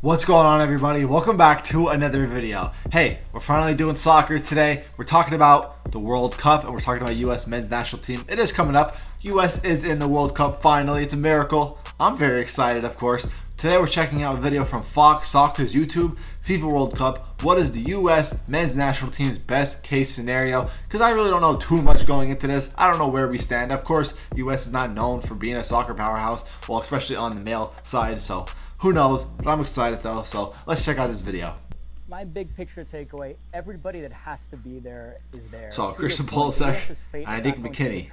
What's going on, everybody? Welcome back to another video. Hey, we're finally doing soccer today. We're talking about the World Cup and we're talking about U.S. men's national team. It is coming up. U.S. is in the World Cup finally. It's a miracle. I'm very excited, of course. Today we're checking out a video from Fox Soccer's YouTube, FIFA World Cup. What is the U.S. men's national team's best case scenario? Because I really don't know too much going into this. I don't know where we stand. Of course, U.S. is not known for being a soccer powerhouse, well, especially on the male side, so who knows, but I'm excited though, so let's check out this video. My big picture takeaway, everybody that has to be there is there. So Christian Pulisic, and I think McKinney.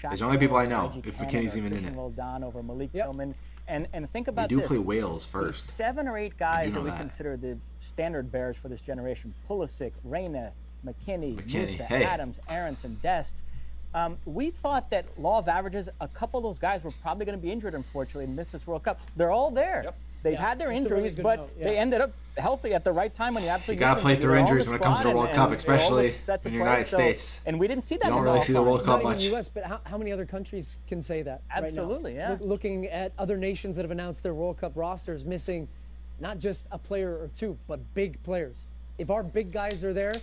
There's the only people I know, if McKinney's even in it. Over Malik Tillman. And think about this. We do this. play Wales first. 7 or 8 guys that we consider the standard bearers for this generation. Pulisic, Reyna, McKinney, Musa, Adams, Aronson, Dest. We thought that law of averages, a couple of those guys were probably going to be injured, unfortunately, and miss this World Cup. They're all there. Yep. They've had their injuries, really but they ended up healthy at the right time when you absolutely got to play through injuries when it comes to the World Cup, especially in the United States. And we didn't see that. You don't really see the World Cup much. Not even the U.S., but how many other countries can say that? Absolutely, right now? yeah. Looking at other nations that have announced their World Cup rosters, missing not just a player or two, but big players. If our big guys are there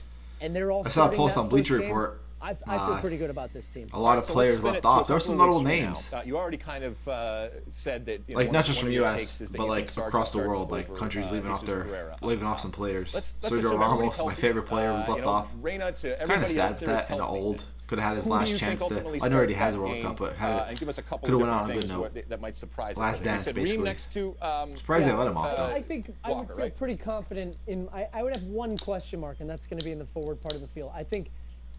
and they're all, I saw a post on Bleacher Report. I feel pretty good about this team. A lot of players left off. There were some notable names. You already kind of said that, like not just from U.S., but like across the world, like countries leaving off some players. Sergio Ramos, my favorite player, was left off. Kind of sad for that and old. Could have had his last chance to. I know he already has a World Cup, but could have went on a good note. Last dance, basically. Surprised they let him off though. I think I would feel pretty confident in. I would have one question mark, and that's going to be in the forward part of the field. I think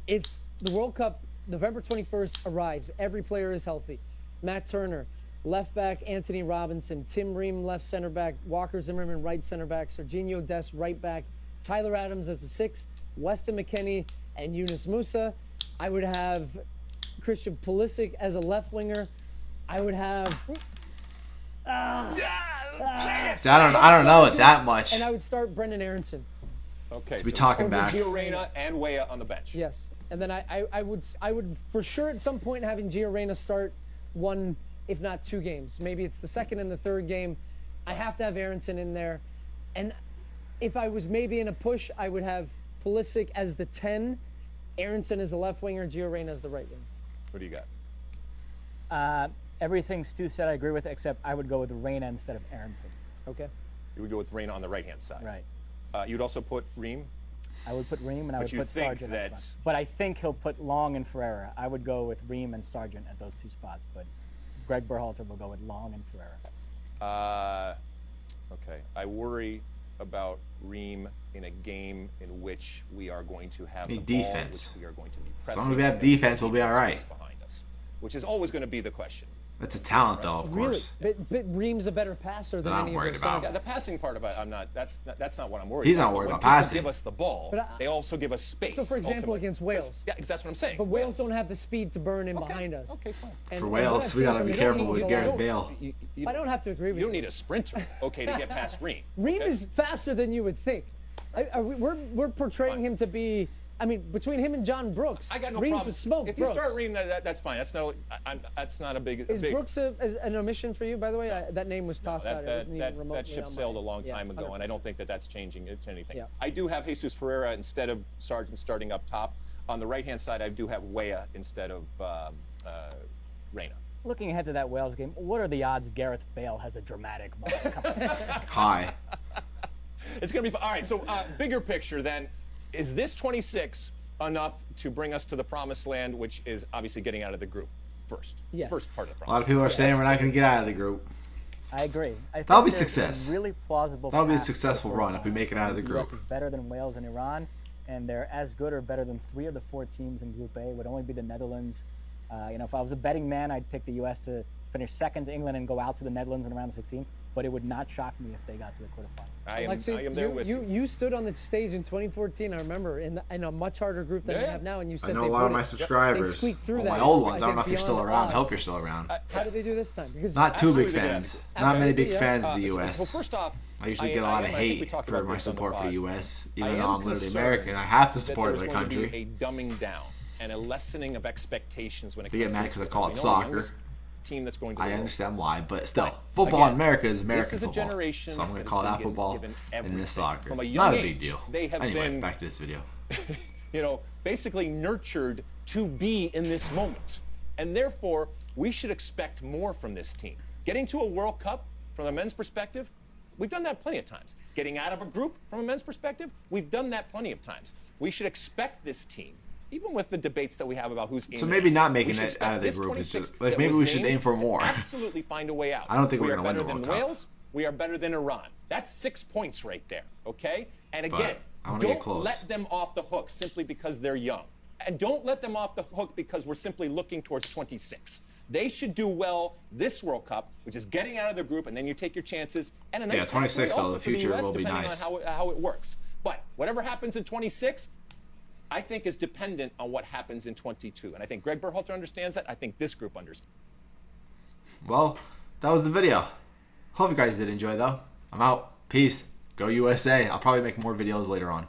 if the World Cup, November 21st, arrives, every player is healthy. Matt Turner, left back, Anthony Robinson, Tim Ream, left center back, Walker Zimmerman, right center back, Serginho Dest, right back, Tyler Adams as a 6, Weston McKennie, and Yunus Musa. I would have Christian Pulisic as a left winger. I would have. See, I don't know it that much. And I would start Brendan Aronson. Okay. To be talking back. Gio Reyna and Weah on the bench. Yes. And then I would for sure at some point having Gio Reyna start 1, if not 2 games. Maybe it's the second and the third game. I have to have Aronson in there. And if I was maybe in a push, I would have Pulisic as the 10, Aronson as the left winger, Gio Reyna as the right winger. What do you got? Everything Stu said I agree with, except I would go with Reyna instead of Aronson. Okay. You would go with Reyna on the right-hand side. Right. You'd also put Ream? I would put Ream and I would put Sargent up front. But I think he'll put Long and Ferreira. I would go with Ream and Sargent at those 2 spots, but Greg Berhalter will go with Long and Ferreira. Okay. I worry about Ream in a game in which we are going to have the defense. Ball, which we are going to be pressing. As long as we have defense, we'll be all right. Behind us, which is always going to be the question. That's a talent, though, of course. But Ream's a better passer than any of us. Yeah, the passing part of it, I'm not. That's not what I'm worried about. He's not worried about passing. Give us the ball. They also give us space. So, for example, against Wales. Yeah, that's what I'm saying. But Wales don't have the speed to burn in behind us. Okay, fine. For Wales, we got to be careful with Gareth Bale. I don't have to agree with you. You don't need a sprinter, to get past Ream. Ream is faster than you would think. We're portraying him to be. I mean, between him and John Brooks, I got no Ream's problem. would smoke If Brooks. you start Ream, that's fine. That's not a big. Is Brooks an omission for you, by the way? That name was tossed out. That ship sailed a long time ago, 100%. And I don't think that's changing anything. Yeah. I do have Jesus Ferreira instead of Sargent starting up top. On the right-hand side, I do have Weah instead of Reyna. Looking ahead to that Wales game, what are the odds Gareth Bale has a dramatic moment? High. It's going to be fun. All right, so bigger picture then. Is this 26 enough to bring us to the promised land, which is obviously getting out of the group first? Yes. First part of the A lot of people are saying we're not going to get out of the group. I agree. That'll be success. Really plausible. That'll be a successful run if we make it out of the group. The US is better than Wales and Iran, and they're as good or better than 3 of the 4 teams in Group A. It would only be the Netherlands. If I was a betting man, I'd pick the U.S. to finish second to England and go out to the Netherlands in round of 16. But it would not shock me if they got to the quarterfinals. I am there with you. You stood on the stage in 2014, I remember, in a much harder group than we have now, and you said I know a lot of my subscribers. They squeaked through that. My old ones. I don't know if you're still around. I hope you're still around. How did they do this time? Because not too big fans. Not many big fans of the U.S. Well, first off, I usually get a lot of hate for my support for the U.S. Even though I'm literally American, I have to support my country. A dumbing down and a lessening of expectations when it they comes get mad because I call it soccer. team that's going to the I World understand why, but still, football in America is American this is football. a generation So I'm going that to call has that been football given and this soccer. From a young Not a age, big deal. they have Anyway, been, back to this video. basically nurtured to be in this moment. And therefore, we should expect more from this team. Getting to a World Cup, from a men's perspective, we've done that plenty of times. Getting out of a group, from a men's perspective, we've done that plenty of times. We should expect this team, even with the debates that we have about who's in. So maybe not making it out of the group is just like maybe we should aim for more. Absolutely find a way out. I don't think we're we going to win the better World than Cup. Wales. We are better than Iran. That's 6 points right there. Okay. And But again, I wanna get don't close. let them off the hook simply because they're young, and don't let them off the hook because we're simply looking towards 26. They should do well this World Cup, which is getting out of the group, and then you take your chances. And a nice 26 pathway though, also the for future US, will be depending nice. on how it works. But whatever happens in 26, I think is dependent on what happens in 22. And I think Greg Berhalter understands that. I think this group understands. Well, that was the video. Hope you guys did enjoy though. I'm out. Peace. Go USA. I'll probably make more videos later on.